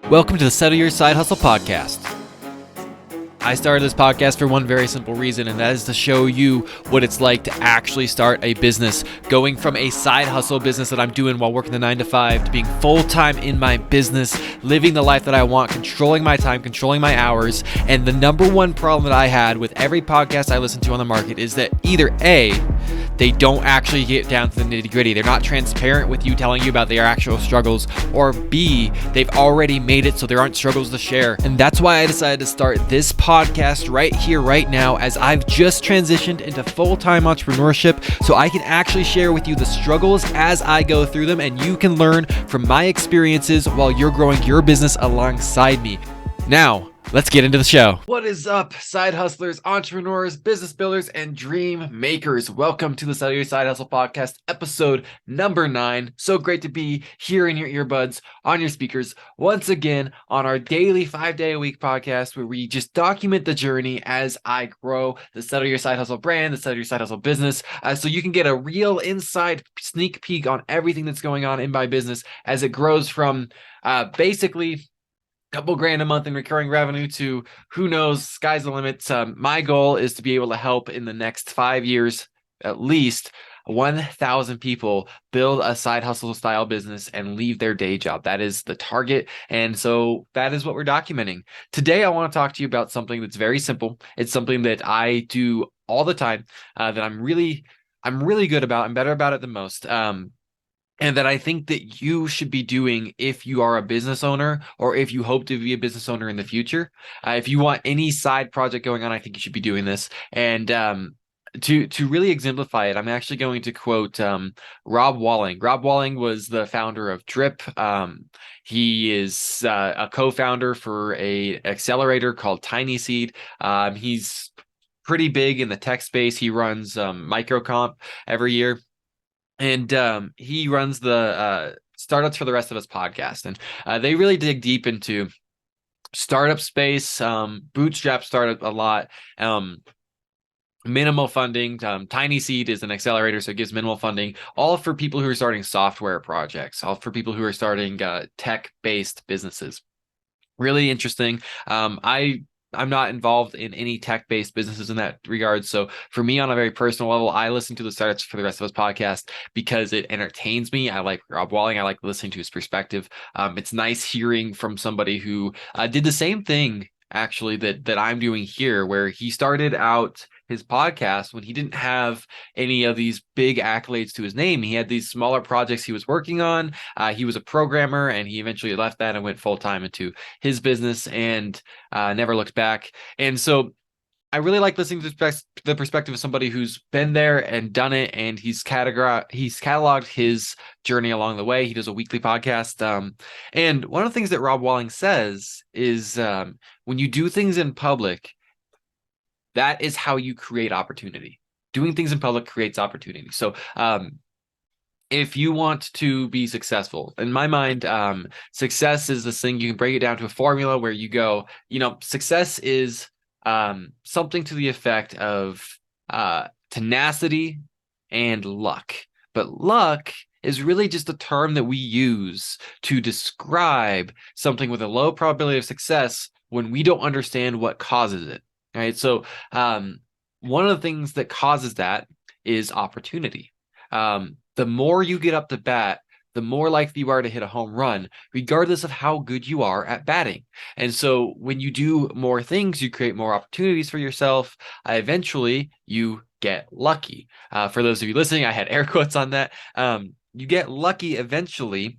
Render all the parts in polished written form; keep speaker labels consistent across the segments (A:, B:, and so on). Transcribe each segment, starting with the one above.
A: Welcome to the Settle Your Side Hustle podcast. I started this podcast for one very simple reason, and that is to show you what it's like to actually start a business. Going from a side hustle business that I'm doing while working the 9 to 5 to being full-time in my business, living the life that I want, controlling my time, controlling my hours. And the number one problem that I had with every podcast I listen to on the market is that either A, they don't actually get down to the nitty-gritty. They're not transparent with you, telling you about their actual struggles. Or B, they've already made it, so there aren't struggles to share. And that's why I decided to start this podcast right here, right now, as I've just transitioned into full-time entrepreneurship, so I can actually share with you the struggles as I go through them, and you can learn from my experiences while you're growing your business alongside me. Now, let's get into the show. What is up, side hustlers, entrepreneurs, business builders, and dream makers? Welcome to the Settle Your Side Hustle podcast, episode number 9. So great to be here in your earbuds, on your speakers, once again on our daily 5-day-a-week podcast where we just document the journey as I grow the Settle Your Side Hustle brand, the Settle Your Side Hustle business, so you can get a real inside sneak peek on everything that's going on in my business as it grows from basically couple grand a month in recurring revenue to who knows, sky's the limit. My goal is to be able to help in the next 5 years, at least 1,000 people build a side hustle style business and leave their day job. That is the target. And so that is what we're documenting. Today, I want to talk to you about something that's very simple. It's something that I do all the time, that I'm really good about. I'm better about it than most. And that I think that you should be doing if you are a business owner or if you hope to be a business owner in the future. If you want any side project going on, I think you should be doing this. And to really exemplify it, I'm actually going to quote Rob Walling. Rob Walling was the founder of Drip. He is a co-founder for a accelerator called TinySeed. He's pretty big in the tech space. He runs MicroComp every year. And he runs the Startups for the Rest of Us podcast. And they really dig deep into startup space, bootstrap startup a lot, minimal funding. TinySeed is an accelerator, so it gives minimal funding, all for people who are starting software projects, all for people who are starting tech-based businesses. Really interesting. I'm not involved in any tech-based businesses in that regard. So for me, on a very personal level, I listen to the Startups for the Rest of Us podcast because it entertains me. I like Rob Walling. I like listening to his perspective. It's nice hearing from somebody who did the same thing, actually, that I'm doing here, where he started out his podcast when he didn't have any of these big accolades to his name. He had these smaller projects he was working on. He was a programmer, and he eventually left that and went full-time into his business and never looked back. And so I really like listening to the perspective of somebody who's been there and done it, and he's cataloged his journey along the way. He does a weekly podcast. And one of the things that Rob Walling says is when you do things in public, that is how you create opportunity. Doing things in public creates opportunity. So if you want to be successful, in my mind, success is this thing. You can break it down to a formula where you go, success is something to the effect of tenacity and luck. But luck is really just a term that we use to describe something with a low probability of success when we don't understand what causes it. Right. So one of the things that causes that is opportunity. The more you get up to bat, the more likely you are to hit a home run, regardless of how good you are at batting. And so when you do more things, you create more opportunities for yourself. Eventually, you get lucky. For those of you listening, I had air quotes on that. You get lucky eventually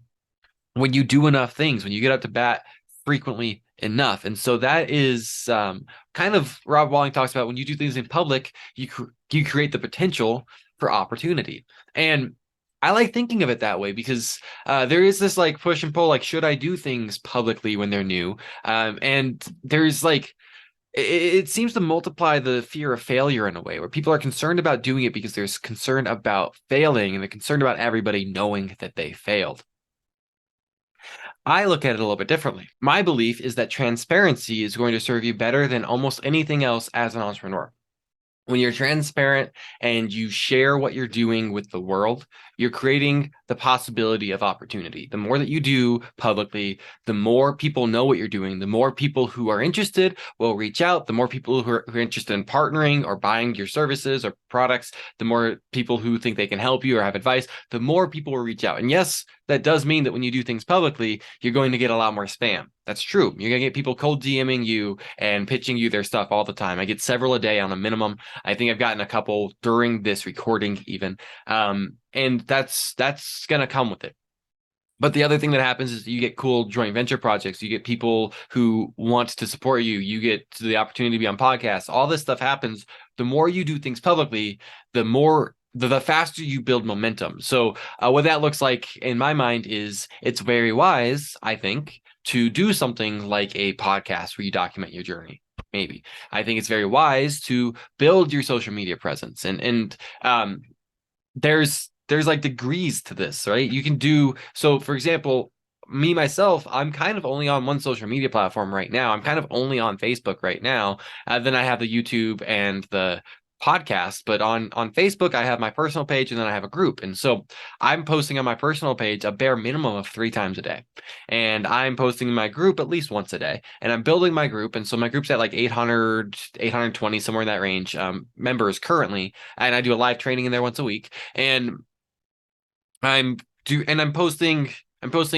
A: when you do enough things, when you get up to bat frequently enough. And so that is kind of Rob Walling talks about when you do things in public, you create the potential for opportunity. And I like thinking of it that way because there is this like push and pull, like, should I do things publicly when they're new? And there's like, it seems to multiply the fear of failure in a way where people are concerned about doing it because there's concern about failing and they're concerned about everybody knowing that they failed. I look at it a little bit differently. My belief is that transparency is going to serve you better than almost anything else as an entrepreneur. When you're transparent and you share what you're doing with the world, you're creating the possibility of opportunity. The more that you do publicly, the more people know what you're doing, the more people who are interested will reach out, the more people who are interested in partnering or buying your services or products, the more people who think they can help you or have advice, the more people will reach out. And yes, that does mean that when you do things publicly, you're going to get a lot more spam. That's true. You're going to get people cold DMing you and pitching you their stuff all the time. I get several a day on a minimum. I think I've gotten a couple during this recording even. And that's going to come with it. But the other thing that happens is you get cool joint venture projects. You get people who want to support you. You get the opportunity to be on podcasts. All this stuff happens. The more you do things publicly, the faster you build momentum. So what that looks like in my mind is it's very wise, I think, to do something like a podcast where you document your journey. Maybe I think it's very wise to build your social media presence, and there's like degrees to this, right? You can do so. For example, me myself, I'm kind of only on one social media platform right now. I'm kind of only on Facebook right now. Then I have the YouTube and the podcast, but on Facebook, I have my personal page and then I have a group. And so I'm posting on my personal page a bare minimum of 3 times a day. And I'm posting in my group at least once a day. And I'm building my group. And so my group's at like 800, 820, somewhere in that range, members currently. And I do a live training in there once a week. And I'm posting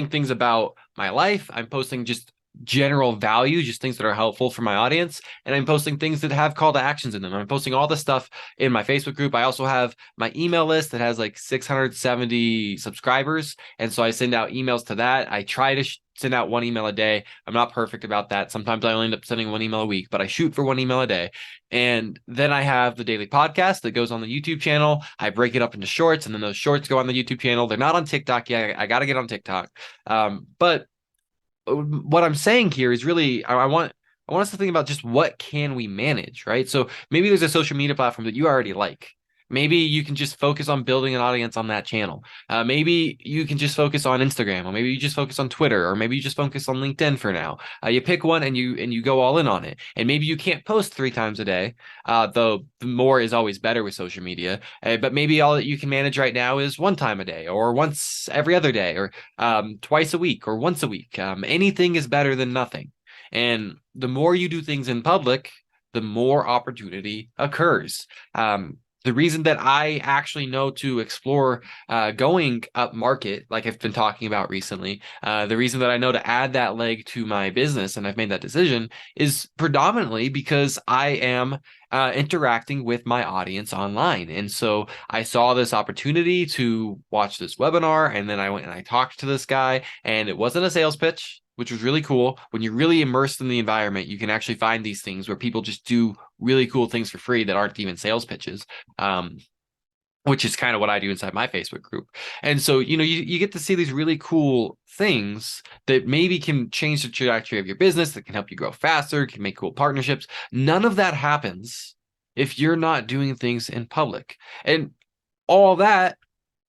A: things about my life. I'm posting just general value, just things that are helpful for my audience. And I'm posting things that have call to actions in them. I'm posting all the stuff in my Facebook group. I also have my email list that has like 670 subscribers. And so I send out emails to that. I try to send out 1 email a day. I'm not perfect about that. Sometimes I only end up sending 1 email a week, but I shoot for 1 email a day. And then I have the daily podcast that goes on the YouTube channel. I break it up into shorts, and then those shorts go on the YouTube channel. They're not on TikTok yet. I got to get on TikTok. But what I'm saying here is really, I want us to think about just what can we manage, right? So maybe there's a social media platform that you already like. Maybe you can just focus on building an audience on that channel. Maybe you can just focus on Instagram, or maybe you just focus on Twitter, or maybe you just focus on LinkedIn for now. You pick one and you go all in on it. And maybe you can't post 3 times a day, though more is always better with social media. But maybe all that you can manage right now is 1 time a day, or once every other day, or twice a week, or once a week. Anything is better than nothing. And the more you do things in public, the more opportunity occurs. The reason that I actually know to explore going up market, like I've been talking about recently, the reason that I know to add that leg to my business, and I've made that decision, is predominantly because I am interacting with my audience online. And so I saw this opportunity to watch this webinar, and then I went and I talked to this guy, and it wasn't a sales pitch, which was really cool. When you're really immersed in the environment, you can actually find these things where people just do really cool things for free that aren't even sales pitches, which is kind of what I do inside my Facebook group. And so, you get to see these really cool things that maybe can change the trajectory of your business, that can help you grow faster, can make cool partnerships. None of that happens if you're not doing things in public. And all that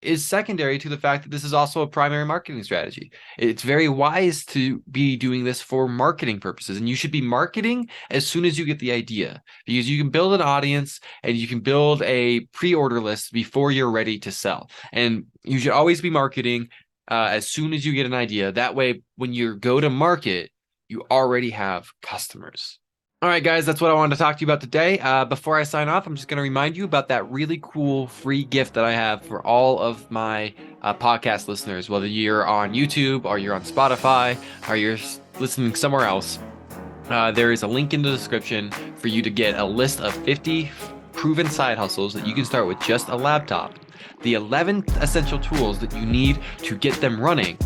A: is secondary to the fact that this is also a primary marketing strategy. It's very wise to be doing this for marketing purposes, and you should be marketing as soon as you get the idea, because you can build an audience and you can build a pre-order list before you're ready to sell. And you should always be marketing as soon as you get an idea. That way, when you go to market, you already have customers. All right, guys, that's what I wanted to talk to you about today. Before I sign off, I'm just going to remind you about that really cool free gift that I have for all of my podcast listeners, whether you're on YouTube or you're on Spotify or you're listening somewhere else. There is a link in the description for you to get a list of 50 proven side hustles that you can start with just a laptop, the 11 essential tools that you need to get them running,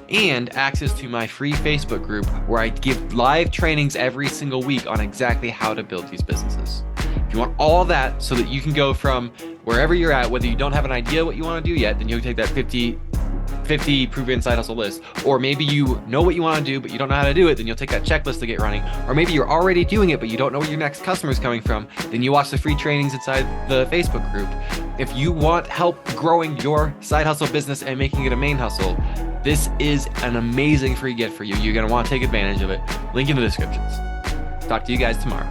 A: and access to my free Facebook group where I give live trainings every single week on exactly how to build these businesses. If you want all that so that you can go from wherever you're at, whether you don't have an idea what you want to do yet, then you'll take that 50 proven side hustle list. Or maybe you know what you want to do, but you don't know how to do it, then you'll take that checklist to get running. Or maybe you're already doing it, but you don't know where your next customer is coming from, then you watch the free trainings inside the Facebook group. If you want help growing your side hustle business and making it a main hustle, this is an amazing free gift for you. You're going to want to take advantage of it. Link in the descriptions. Talk to you guys tomorrow.